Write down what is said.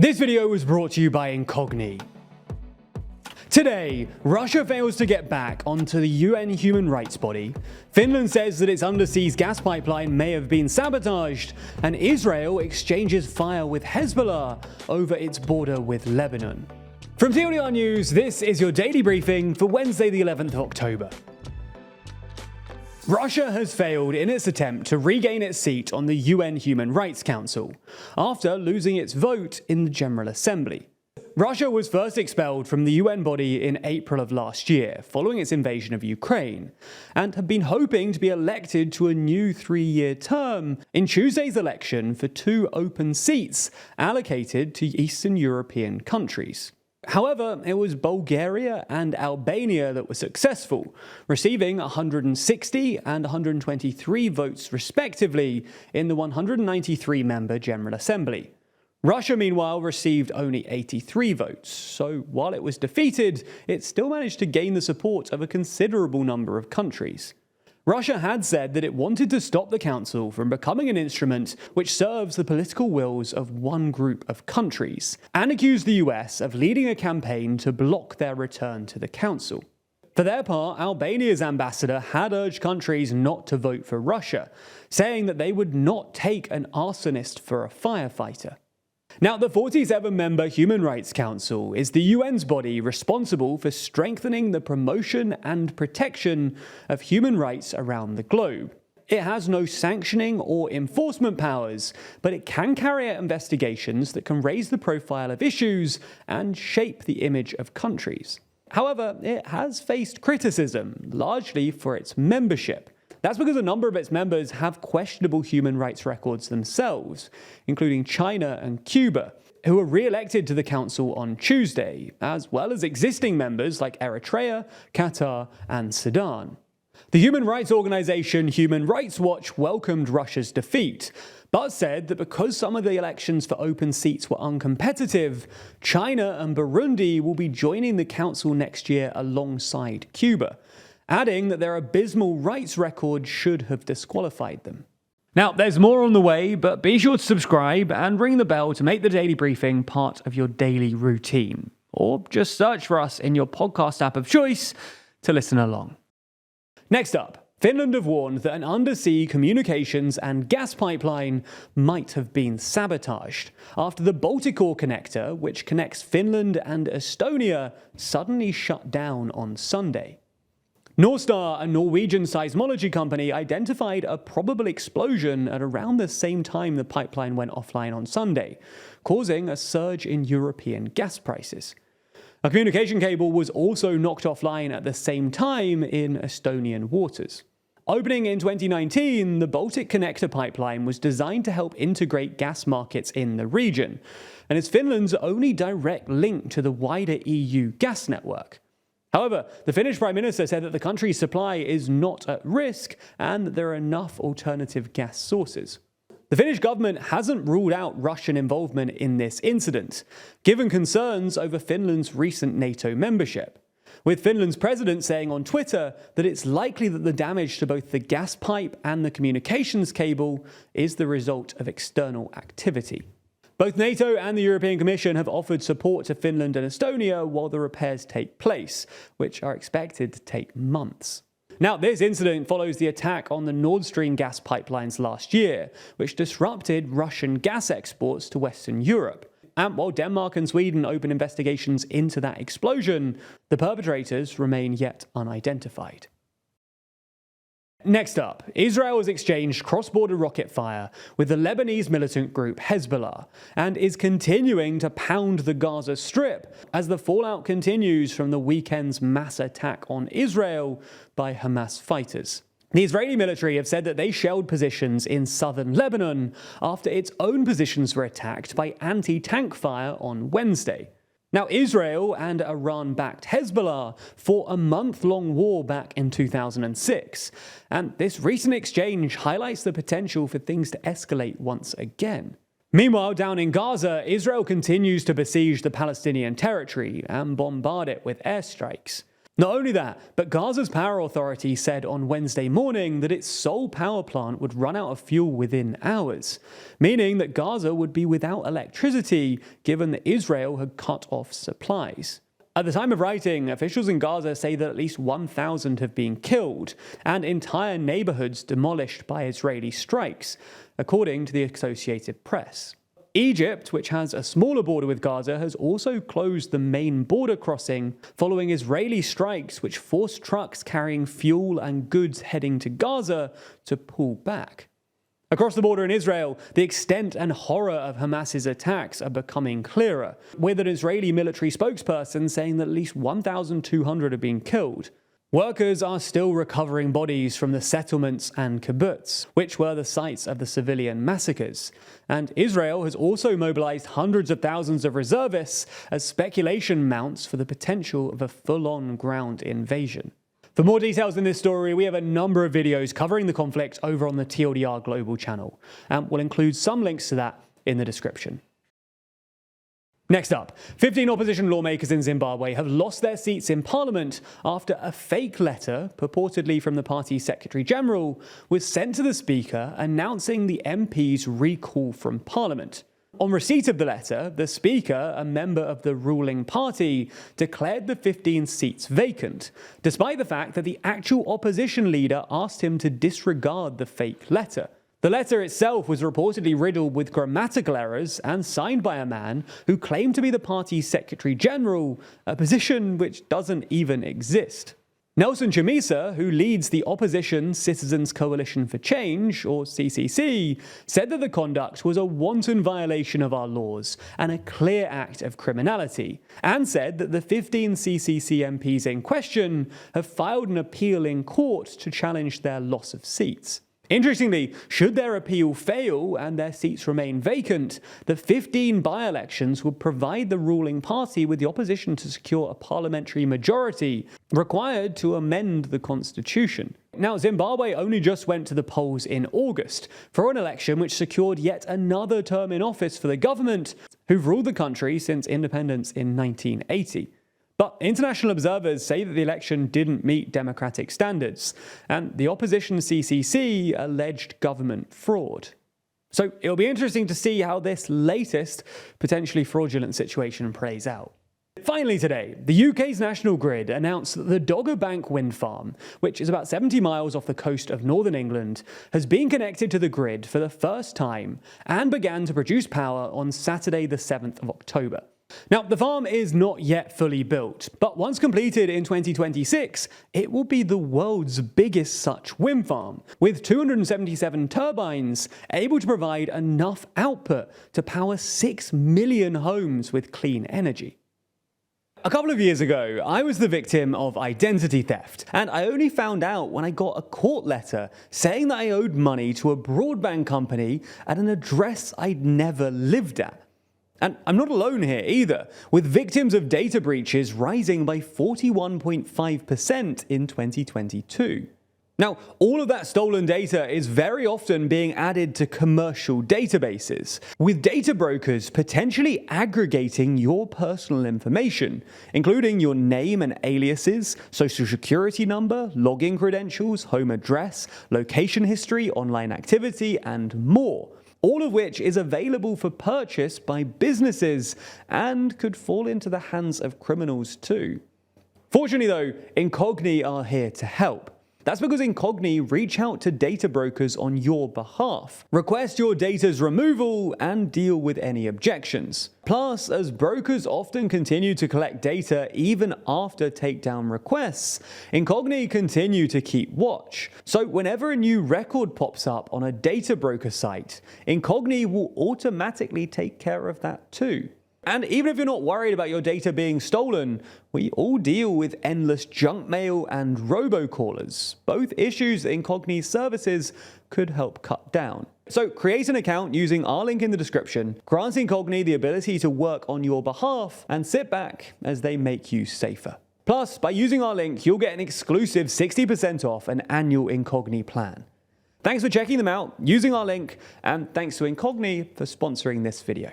This video was brought to you by Incogni. Today, Russia fails to get back onto the UN human rights body, Finland says that its undersea gas pipeline may have been sabotaged, and Israel exchanges fire with Hezbollah over its border with Lebanon. From TLDR News, this is your daily briefing for Wednesday the 11th of October. Russia has failed in its attempt to regain its seat on the UN Human Rights Council, after losing its vote in the General Assembly. Russia was first expelled from the UN body in April of last year, following its invasion of Ukraine, and had been hoping to be elected to a new 3-year term in Tuesday's election for 2 open seats allocated to Eastern European countries. However, it was Bulgaria and Albania that were successful, receiving 160 and 123 votes respectively in the 193-member General Assembly. Russia, meanwhile, received only 83 votes, so while it was defeated, it still managed to gain the support of a considerable number of countries. Russia had said that it wanted to stop the Council from becoming an instrument which serves the political wills of one group of countries, and accused the US of leading a campaign to block their return to the Council. For their part, Albania's ambassador had urged countries not to vote for Russia, saying that they would not take an arsonist for a firefighter. Now, the 47-member Human Rights Council is the UN's body responsible for strengthening the promotion and protection of human rights around the globe. It has no sanctioning or enforcement powers, but it can carry out investigations that can raise the profile of issues and shape the image of countries. However, it has faced criticism, largely for its membership. That's because a number of its members have questionable human rights records themselves, including China and Cuba, who were re-elected to the Council on Tuesday, as well as existing members like Eritrea, Qatar, and Sudan. The human rights organization Human Rights Watch welcomed Russia's defeat, but said that because some of the elections for open seats were uncompetitive, China and Burundi will be joining the Council next year alongside Cuba, adding that their abysmal rights record should have disqualified them. Now, there's more on the way, but be sure to subscribe and ring the bell to make the daily briefing part of your daily routine. Or just search for us in your podcast app of choice to listen along. Next up, Finland have warned that an undersea communications and gas pipeline might have been sabotaged after the Baltic Ore connector, which connects Finland and Estonia, suddenly shut down on Sunday. Norstar, a Norwegian seismology company, identified a probable explosion at around the same time the pipeline went offline on Sunday, causing a surge in European gas prices. A communication cable was also knocked offline at the same time in Estonian waters. Opening in 2019, the Baltic Connector pipeline was designed to help integrate gas markets in the region, and is Finland's only direct link to the wider EU gas network. However, the Finnish Prime Minister said that the country's supply is not at risk and that there are enough alternative gas sources. The Finnish government hasn't ruled out Russian involvement in this incident, given concerns over Finland's recent NATO membership, with Finland's president saying on Twitter that it's likely that the damage to both the gas pipe and the communications cable is the result of external activity. Both NATO and the European Commission have offered support to Finland and Estonia while the repairs take place, which are expected to take months. Now, this incident follows the attack on the Nord Stream gas pipelines last year, which disrupted Russian gas exports to Western Europe. And while Denmark and Sweden open investigations into that explosion, the perpetrators remain yet unidentified. Next up, Israel has exchanged cross-border rocket fire with the Lebanese militant group Hezbollah and is continuing to pound the Gaza Strip as the fallout continues from the weekend's mass attack on Israel by Hamas fighters. The Israeli military have said that they shelled positions in southern Lebanon after its own positions were attacked by anti-tank fire on Wednesday. Now, Israel and Iran-backed Hezbollah fought a month-long war back in 2006, and this recent exchange highlights the potential for things to escalate once again. Meanwhile, down in Gaza, Israel continues to besiege the Palestinian territory and bombard it with airstrikes. Not only that, but Gaza's power authority said on Wednesday morning that its sole power plant would run out of fuel within hours, meaning that Gaza would be without electricity given that Israel had cut off supplies. At the time of writing, officials in Gaza say that at least 1,000 have been killed and entire neighborhoods demolished by Israeli strikes, according to the Associated Press. Egypt, which has a smaller border with Gaza, has also closed the main border crossing following Israeli strikes which forced trucks carrying fuel and goods heading to Gaza to pull back. Across the border in Israel, the extent and horror of Hamas's attacks are becoming clearer, with an Israeli military spokesperson saying that at least 1,200 have been killed. Workers are still recovering bodies from the settlements and kibbutz, which were the sites of the civilian massacres. And Israel has also mobilized hundreds of thousands of reservists as speculation mounts for the potential of a full-on ground invasion. For more details in this story, we have a number of videos covering the conflict over on the TLDR Global channel, and we'll include some links to that in the description. Next up, 15 opposition lawmakers in Zimbabwe have lost their seats in parliament after a fake letter, purportedly from the party's Secretary General, was sent to the Speaker announcing the MPs' recall from parliament. On receipt of the letter, the Speaker, a member of the ruling party, declared the 15 seats vacant, despite the fact that the actual opposition leader asked him to disregard the fake letter. The letter itself was reportedly riddled with grammatical errors and signed by a man who claimed to be the party's Secretary General, a position which doesn't even exist. Nelson Chamisa, who leads the opposition Citizens Coalition for Change, or CCC, said that the conduct was a wanton violation of our laws and a clear act of criminality, and said that the 15 CCC MPs in question have filed an appeal in court to challenge their loss of seats. Interestingly, should their appeal fail and their seats remain vacant, the 15 by-elections would provide the ruling party with the opposition to secure a parliamentary majority required to amend the constitution. Now, Zimbabwe only just went to the polls in August for an election which secured yet another term in office for the government, who've ruled the country since independence in 1980. But international observers say that the election didn't meet democratic standards, and the opposition CCC alleged government fraud. So it'll be interesting to see how this latest potentially fraudulent situation plays out. Finally today, the UK's National Grid announced that the Dogger Bank wind farm, which is about 70 miles off the coast of northern England, has been connected to the grid for the first time and began to produce power on Saturday the 7th of October. Now, the farm is not yet fully built, but once completed in 2026, it will be the world's biggest such wind farm, with 277 turbines able to provide enough output to power 6 million homes with clean energy. A couple of years ago, I was the victim of identity theft, and I only found out when I got a court letter saying that I owed money to a broadband company at an address I'd never lived at. And I'm not alone here either, with victims of data breaches rising by 41.5% in 2022. Now, all of that stolen data is very often being added to commercial databases, with data brokers potentially aggregating your personal information, including your name and aliases, social security number, login credentials, home address, location history, online activity, and more. All of which is available for purchase by businesses and could fall into the hands of criminals too. Fortunately though, Incogni are here to help. That's because Incogni reach out to data brokers on your behalf, request your data's removal, and deal with any objections. Plus, as brokers often continue to collect data even after takedown requests, Incogni continue to keep watch. So whenever a new record pops up on a data broker site, Incogni will automatically take care of that too. And even if you're not worried about your data being stolen, we all deal with endless junk mail and robocallers, both issues that Incogni's services could help cut down. So create an account using our link in the description, grant Incogni the ability to work on your behalf, and sit back as they make you safer. Plus, by using our link, you'll get an exclusive 60% off an annual Incogni plan. Thanks for checking them out, using our link, and thanks to Incogni for sponsoring this video.